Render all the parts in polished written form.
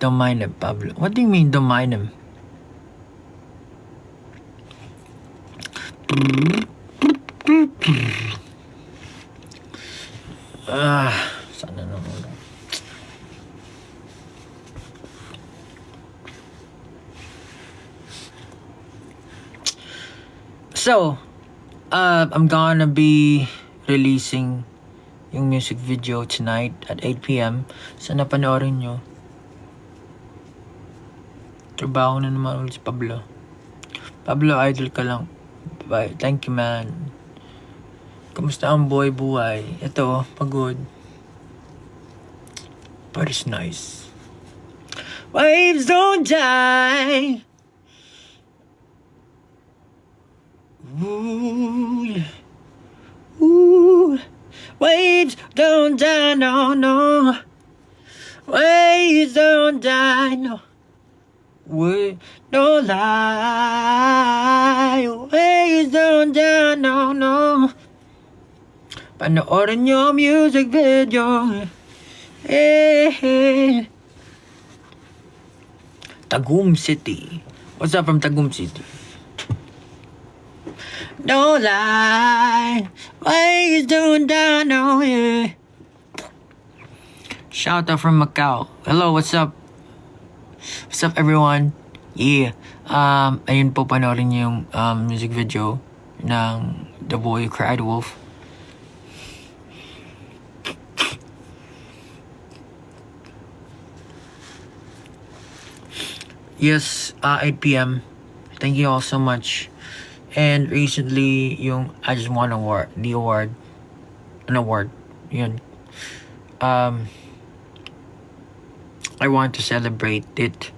Don't mind him, Pablo. What do you mean, don't mind him? Sana naman. So, I'm gonna be releasing yung music video tonight at 8 p.m. Sana panoorin nyo. Trabaho na naman ulit si Pablo. Pablo, idol ka lang. Bye. Thank you, man. Kamusta ang buhay? Ito, pagod. But it's nice. Waves don't die. Ooh, yeah. Ooh. Waves don't die, no. Waves don't die, no. We don't lie. Waves don't die, no. Panoorin nyo music video. Hey. Tagum City. What's up from Tagum City? Don't lie. Waves don't die, no. Yeah. Shout out from Macau. Hello, what's up? What's up, everyone? Yeah. Ayun po, panoorin niyo yung music video ng The Boy Who Cried Wolf. Yes, 8 p.m. Thank you all so much. And recently, yung I Just Won Award, an award, yun. I want to celebrate it,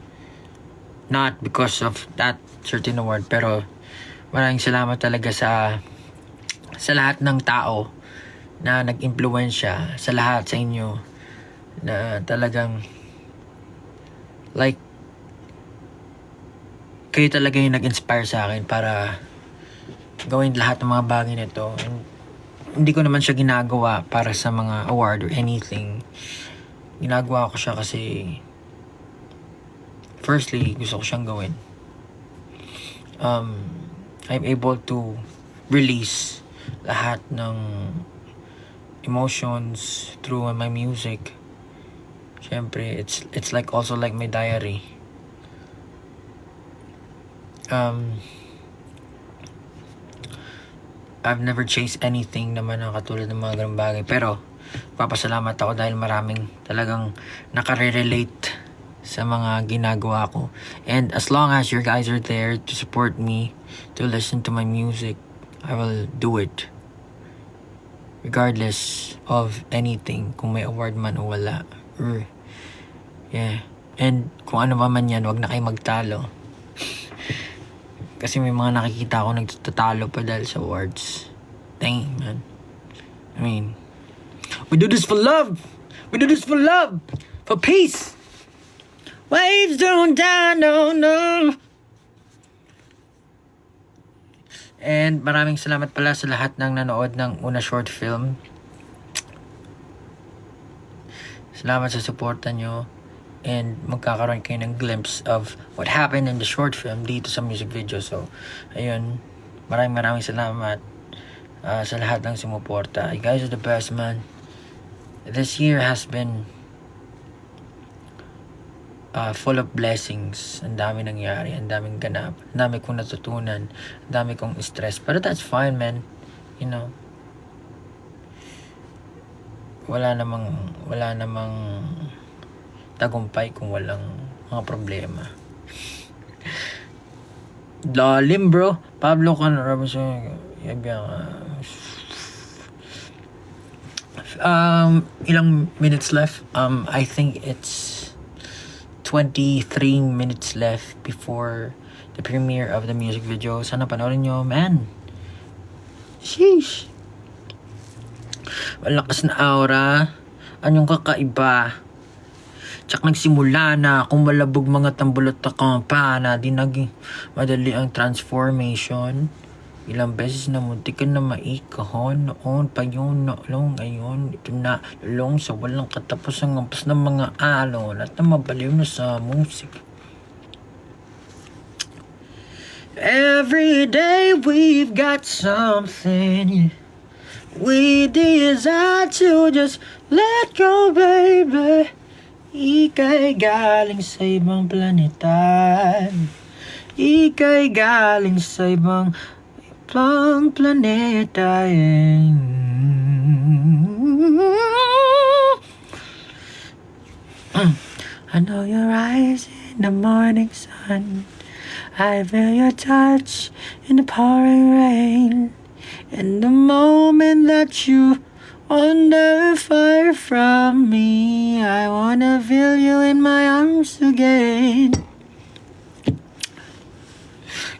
not because of that certain award, pero maraming salamat talaga sa lahat ng tao na nag-impluwensya, sa lahat sa inyo na talagang like kayo talaga yung nag-inspire sa akin para gawin lahat ng mga bagay nito. And hindi ko naman siya ginagawa para sa mga award or anything. Ginagawa ko siya kasi firstly, gusto ko siyang gawin. I'm able to release lahat ng emotions through my music. Siyempre, it's like also like my diary. I've never chased anything naman na katulad ng mga ganung bagay. Pero, papasalamat ako dahil maraming talagang nakare-relate sa mga ginagawa ko. And as long as you guys are there to support me, to listen to my music, I will do it. Regardless of anything, kung may award man o wala. Yeah. And kung ano ba man yan, wag na kayo magtalo. Kasi may mga nakikita ako nagtatalo pa dahil sa awards. Dang, man. I mean, we do this for love. We do this for love. For peace. Waves don't die, no. And maraming salamat pala sa lahat ng nanood ng una short film. Salamat sa suporta nyo. And magkakaroon kayo ng glimpse of what happened in the short film dito sa music video. So, ayun. Maraming salamat sa lahat ng sumuporta. You guys are the best, man. This year has been full of blessings. Ang dami nangyari, ang daming ganap, ang dami kong natutunan, ang dami kong stress. But that's fine, man. You know, wala namang tagumpay kung walang mga problema. Lalim, bro. Pablo Can Robinson. Ilang minutes left? I think it's 23 minutes left before the premiere of the music video. Sana panoorin nyo, man. Sheesh. Malakas na aura. Anong kakaiba? Tsak nagsimula na kung malabog mga tambulot na kampana, di naging madali ang transformation. Ilang beses na muntik ka na maikahon. Noon pa yun, noong ngayon. Ito na, lulong sa walang katapusang ampas ng mga alon at na mabaliw na sa musika. Every day we've got something we desire to just let go, baby. Ika'y galing sa ibang planeta. Ika'y galing sa ibang planeta. I know your eyes in the morning sun. I feel your touch in the pouring rain. And the moment that you under fire from me, I wanna feel you in my arms again.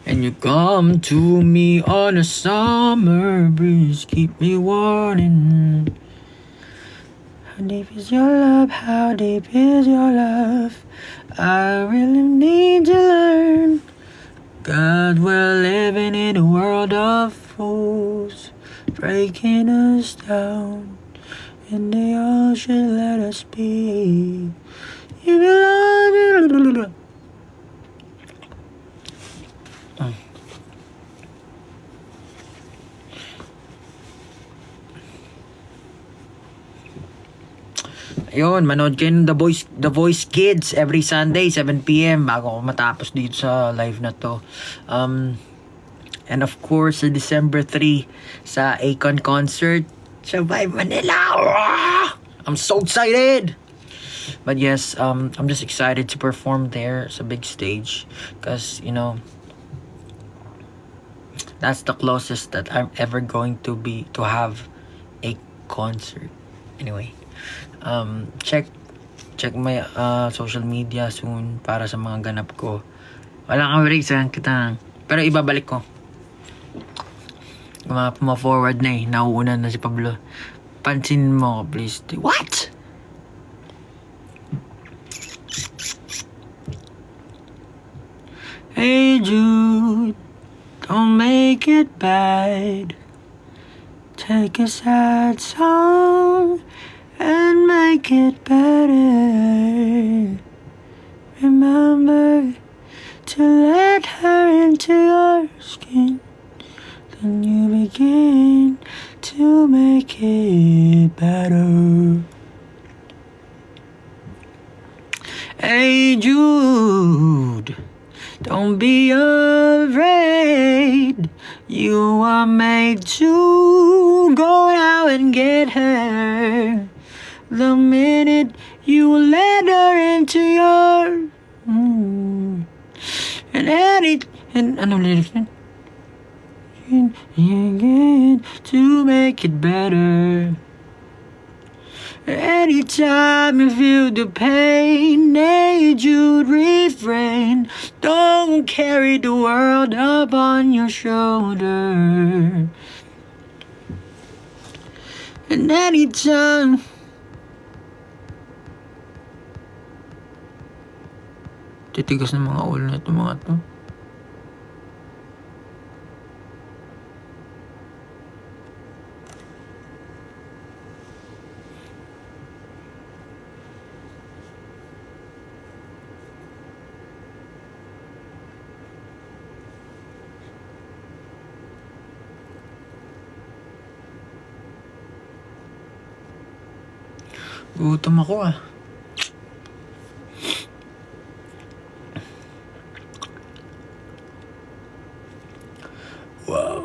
And you come to me on a summer breeze, keep me warming. How deep is your love? How deep is your love? I really need to learn. God, we're living in a world of fools, breaking us down, and they all should let us be. You belong. Ayun, manood kayo ng The Voice Kids every Sunday, 7 p.m. bago ako matapos dito sa live na to. And of course, sa December 3, sa Akon concert sa Vibe Manila. I'm so excited! But yes, I'm just excited to perform there sa big stage. Because, you know, that's the closest that I'm ever going to have a concert. Anyway. Check my social media soon para sa mga ganap ko. Wala kang reason kita. Pero ibabalik ko. Ma-forward na eh. Nauuna na si Pablo. Pansin mo please. What? Hey Jude, don't make it bad. Take a sad song and make it better. Remember to let her into your skin. Then you begin to make it better. Hey Jude, don't be afraid. You are made to go out and get her. The minute you let her into your ano lyrics na? To make it better. Anytime you feel the pain, hey Jude, refrain. Don't carry the world up on your shoulder. And anytime titigas ng mga ulo na ito mga to. Gutom ako ah. Wow.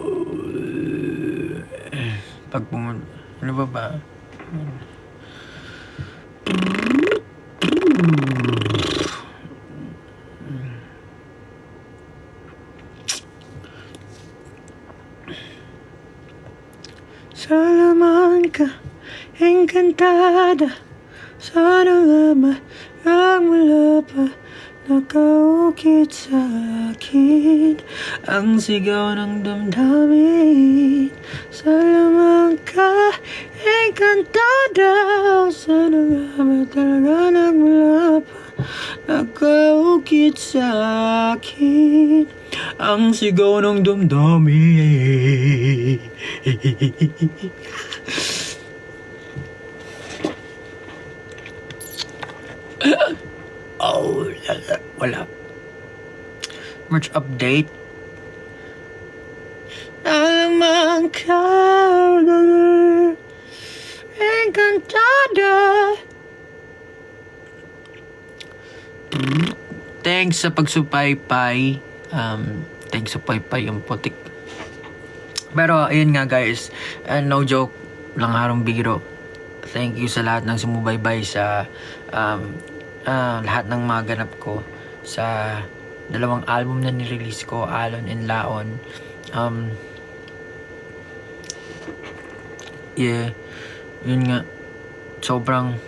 Pag pumunta, ano ba? Salamanca, encantada. Sana nga magmula pa nakaukit sa akin ang sigaw ng damdamin. Salamanca, encantada. Sana nga talaga nagmula pa nakaukit sa akin ang sigaw ng damdamin. Oh, wala. Merch update. Alamang ka, encantada. Thanks sa pagsupaybay. Thanks sa paypay yung putik. Pero ayun nga guys, no joke, lang harong biro. Thank you sa lahat ng sumubaybay sa lahat ng mga ganap ko sa dalawang album na nirelease ko, Alon and Laon. Yeah, yun nga, sobrang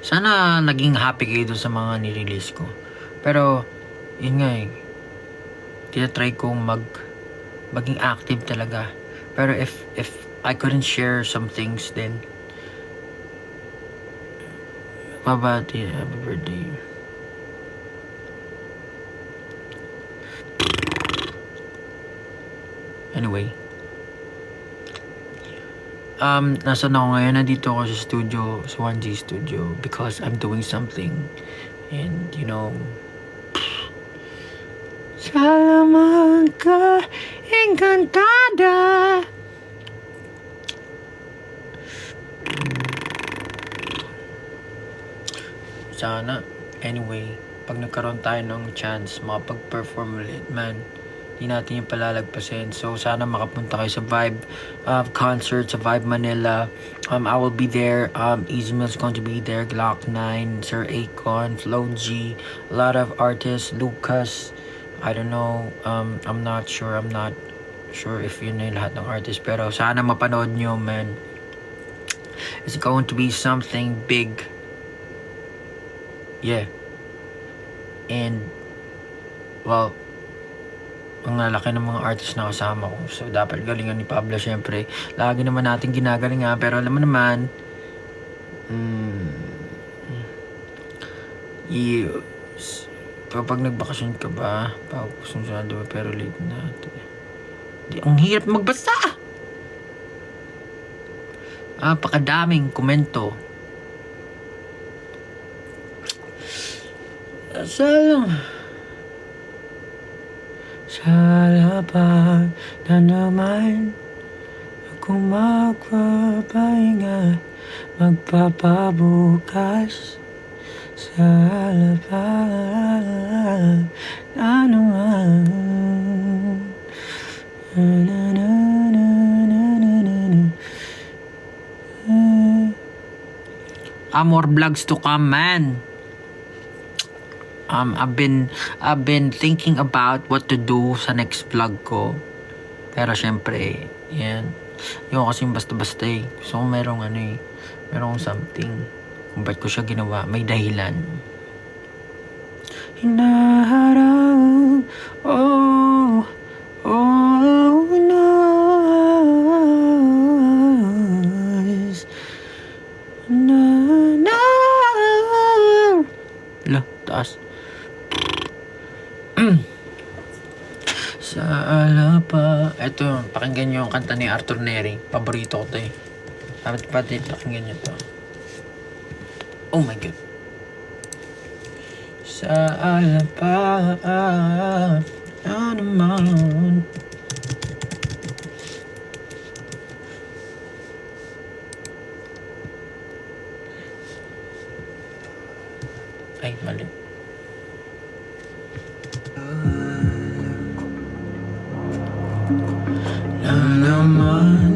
sana naging happy kayo doon sa mga nirelease ko. Pero yun nga tinatry kong maging active talaga. Pero if I couldn't share some things, then happy birthday. Anyway, nasaan ako ngayon? Nandito ako sa studio, sa 1G studio, because I'm doing something. And Salamanca Encantada. Sana, anyway, pag nagkaroon tayo ng chance makapag-perform ulit, man, di natin yung palalagpasin. So, sana makapunta kayo sa Vibe concert sa Vibe Manila. I will be there. Easy Mill's going to be there. Glock 9, Sir Akon, Flo G, a lot of artists, Lucas. I don't know. I'm not sure if yun na yung lahat ng artists. Pero sana mapanood nyo, man. It's going to be something big. Yeah. And, well, ang lalaki ng mga artist na kasama ko. So, dapat galingan ni Pablo, syempre. Lagi naman natin ginagalingan. Pero alam mo naman, yes. Kapag nagbakasyon ka ba, pagkusunod ba, pero late na. Ang hirap magbasa! Pakadaming komento. Sa lapag na naman ako magpapahinga, magpapabukas. Sa lapag na naman. More vlogs to come, man. I've been thinking about what to do sa next vlog ko. Pero syempre, yan. Yung kasi basta-basta Gusto ko merong something. Kung ba't ko siya ginawa, may dahilan. Hinaharap, oh, nice. Taas. Sa alapa. Ito, pakinggan nyo yung kanta ni Arthur Neri. Paborito ko ito Pati pakinggan nyo to. Oh my God. Sa alapa naman. Ay, mali. Na naman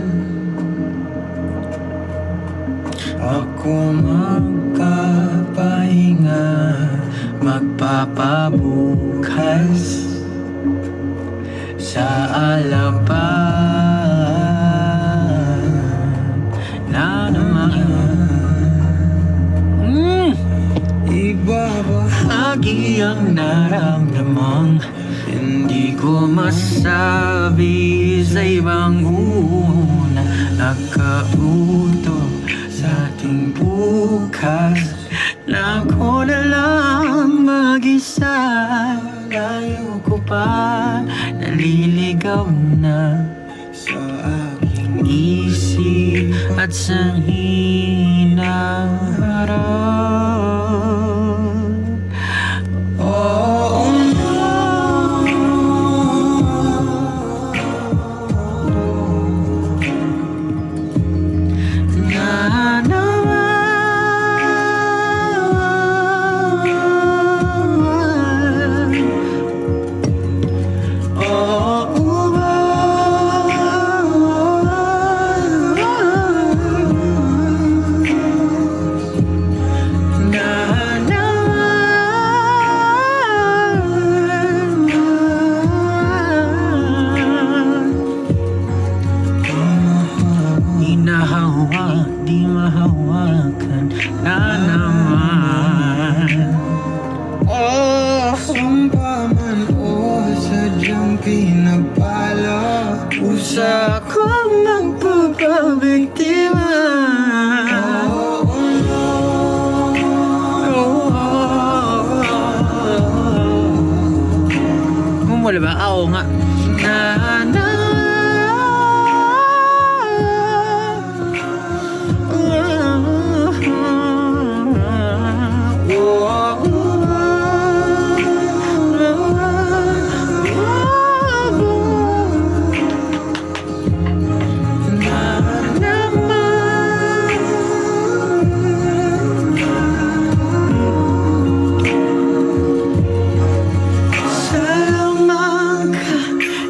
ako magpapahinga, magpapabukas sa alapan na naman. Ibabahagi ang naramdamang hindi ko masabi sa ibang una. Nakauto sa ating bukas na ako na lang pa, naliligaw na sa aking isip at sa hinaharap. Oo na naman. Oo ba? Na naman. Hinahawa, di mahawakan na naman. sumpa man o sadyang pinapala. Usa kong magpapabiktima. Mumula ba? Oo nga. Na na.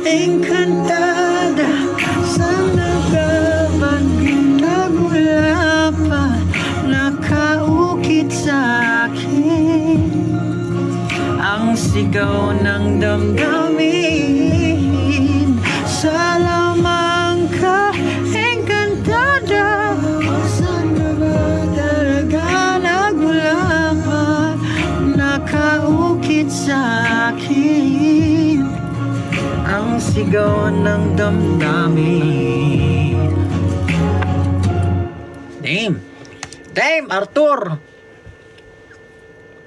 Encantada, sana ka bang nagmula pa, nakaukit sa akin ang sigaw ng damdamin. Sa lamang ka, encantada, sana ba talaga nagmula pa, nakaukit sa akin ang sigaw ng damdamin. Damn! Damn, Arthur!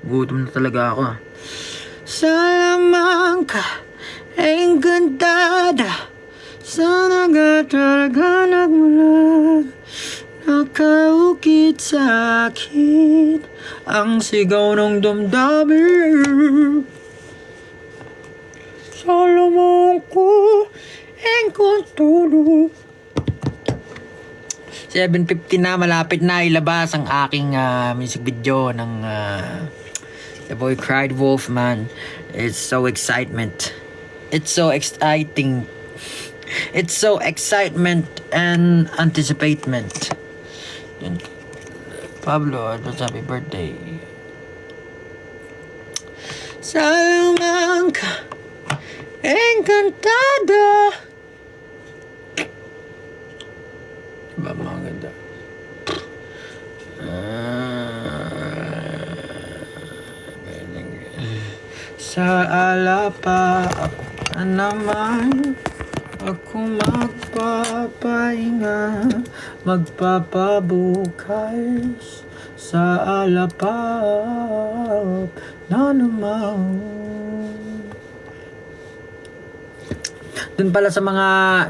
Gutom na talaga ako. Sa lamang ka, encantada, sana ka talaga nagmula, nakaukit sa akin ang sigaw ng damdamin. Salomon ko, engkantado. 7:50 na, malapit na ilabas ang aking music video ng The Boy Cried Wolf, man. It's so excitement. It's so exciting. It's so excitement and anticipation. Yun. Pablo, advance happy birthday. Salamat ka, encantada. Diba mga ganda? Sa alapa naman ako magpapahinga, magpapabukas sa alapap na naman. Dun pala sa mga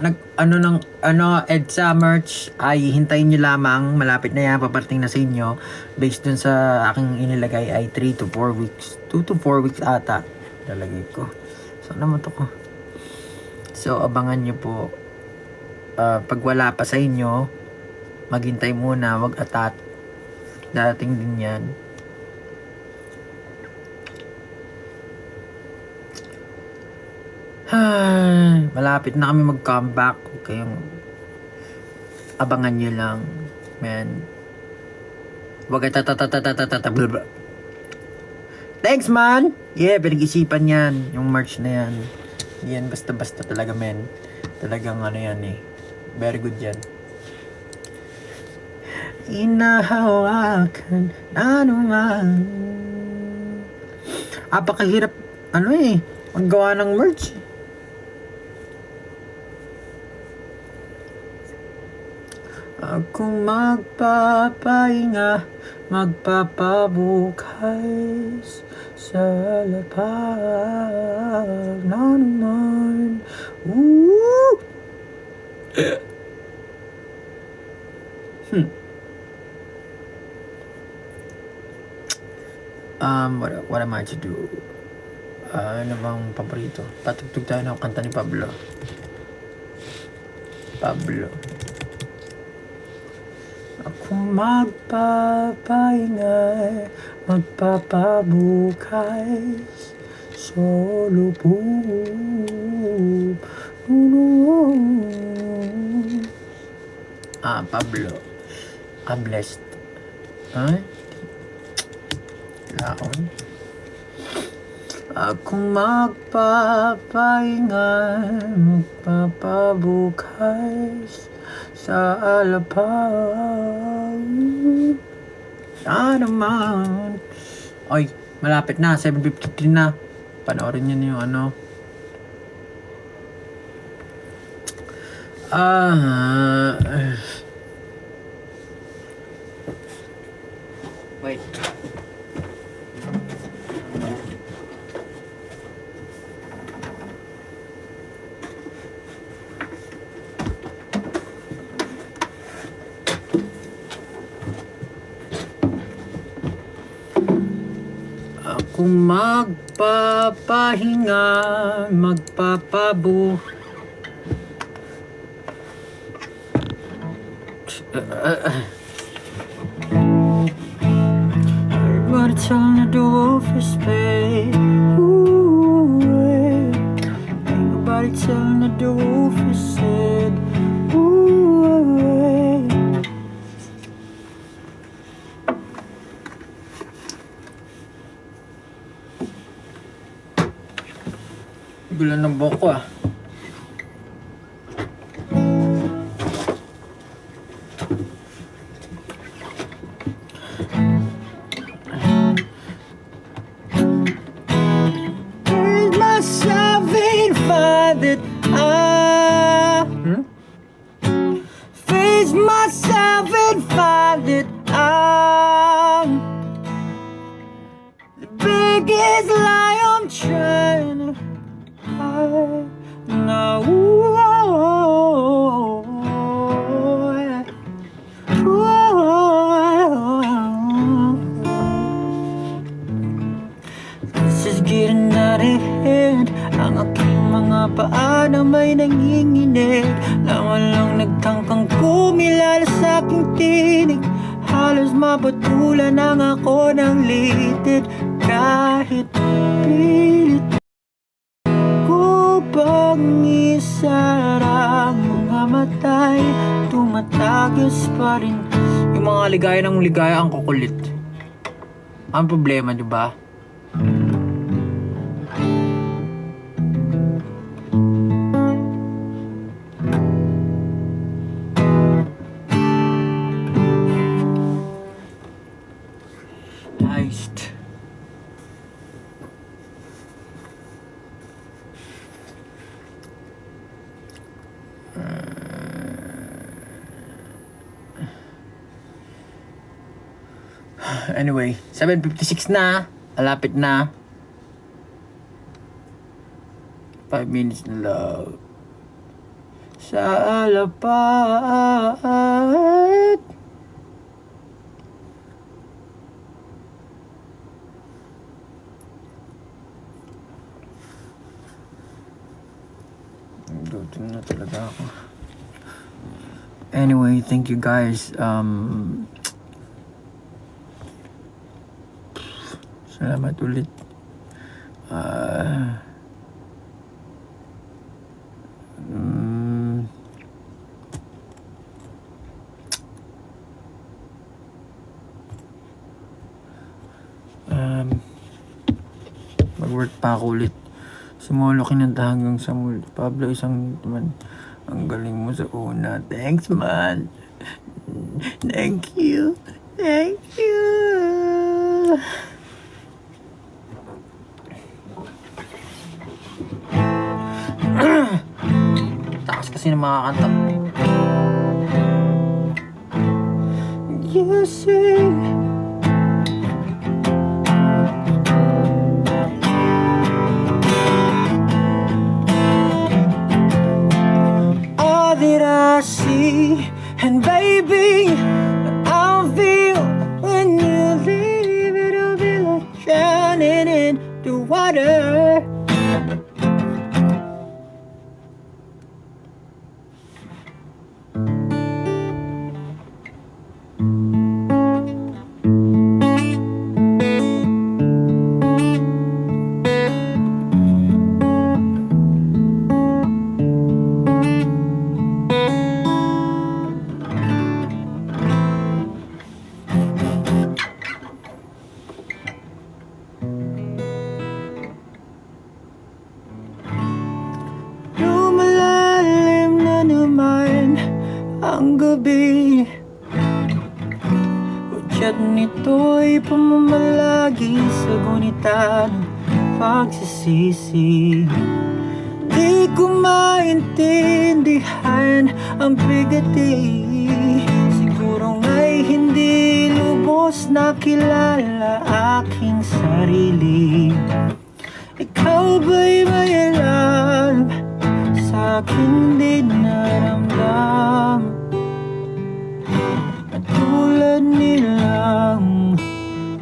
EDSA merch ay hintayin nyo lamang, malapit na yan, paparating na sa inyo. Based dun sa aking inilagay ay 3 to 4 weeks, 2 to 4 weeks ata lalagay ko. So naman to ko. So abangan nyo po. Pag wala pa sa inyo, maghintay muna, wag atat. Dating din yan. Malapit na kami mag-comeback. Huwag kayong abangan nyo lang, man. Huwag kayo thanks, man! Yeah, pinag-isipan yan. Yung merch na yan. Yan, basta-basta talaga, man. Talagang ano yan eh. Very good yan. Inahawakan na naman. Apakahirap, maggawa ng merch. Ako magpapahinga, magpapabukas sa lapag na naman. Woo! What am I to do? Ano bang paborito? Patugtog tayo ng kanta ni Pablo. Ako magpapahingay, magpapabukay sa lubog. Pablo. Blessed. Ay? Laon. Ako magpapahingay, magpapabukay sa alapag na naman. Oy, malapit na, 7:53 na. Panoorin niyo na yung ano. Wait. Ako magpapahinga, magpapabu. Everybody telling the wolf is paid. Ooh, ain't nobody telling the wolf is said. Ooh, gulo ng buhok ko Praise myself and find that face myself and find that I'm the biggest lie I'm trying to hide now. This is getting out of hand. Ang aking mga paa na may nanginginig, lang nagkangkang kumilala sa aking tinig. Halos mapatulan ang ako ng litid, kahit pilit ko pang isara ang mga matay, tumatagas pa rin. Yung mga ligaya ng ligaya ang kukulit. Ang problema, di ba? Heist. Anyway, 7:56 na. Malapit na. 5 minutes na lang. Sa alapad. Dutin na talaga ako. Anyway, thank you guys. Salamat ulit. Mag-work pa ako ulit. Simolo kinanta hanggang sa muli. Pablo, isang naman. Ang galing mo sa una. Thanks, man. Thank you. Thank you. Takas kasi ng mga kanta. You sing baby, I'll feel when you leave. It'll be like drowning in the water. Lumalalim na naman ang gabi. Udyat nito'y pamamalagi sa gunita ng pagsisisi. Di ko maintindihan ang bigati. Siguro nga'y hindi lubos nakilala aking sarili. Ikaw ba'y may alam sa aking di naramdam? At tulad nilang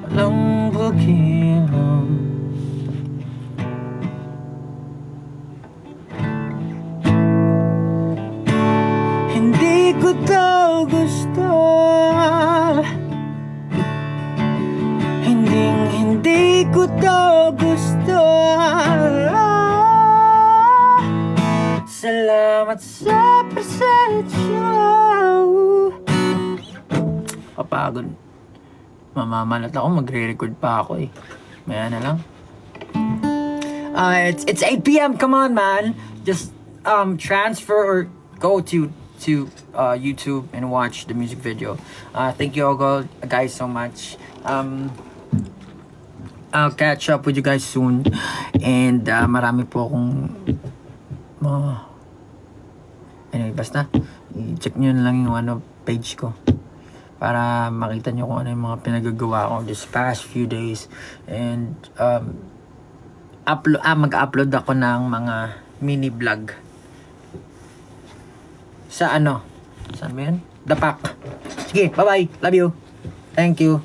walang pakialam. Hindi ko to gusto, hindi ko to gusto. Salamat sa presensya. Kapagod. Mamamalat ako, magre-record pa ako eh. Maya na lang. It's 8 p.m. Come on, man. Just transfer or go to YouTube and watch the music video. Thank you all guys so much. I'll catch up with you guys soon. And marami po akong anyway, basta i-check nyo na lang yung page ko para makita nyo kung ano yung mga pinagagawa ko this past few days. And mag-upload ako ng mga mini vlog sa saan ba yan? Dapak. Sige, bye bye, love you, thank you.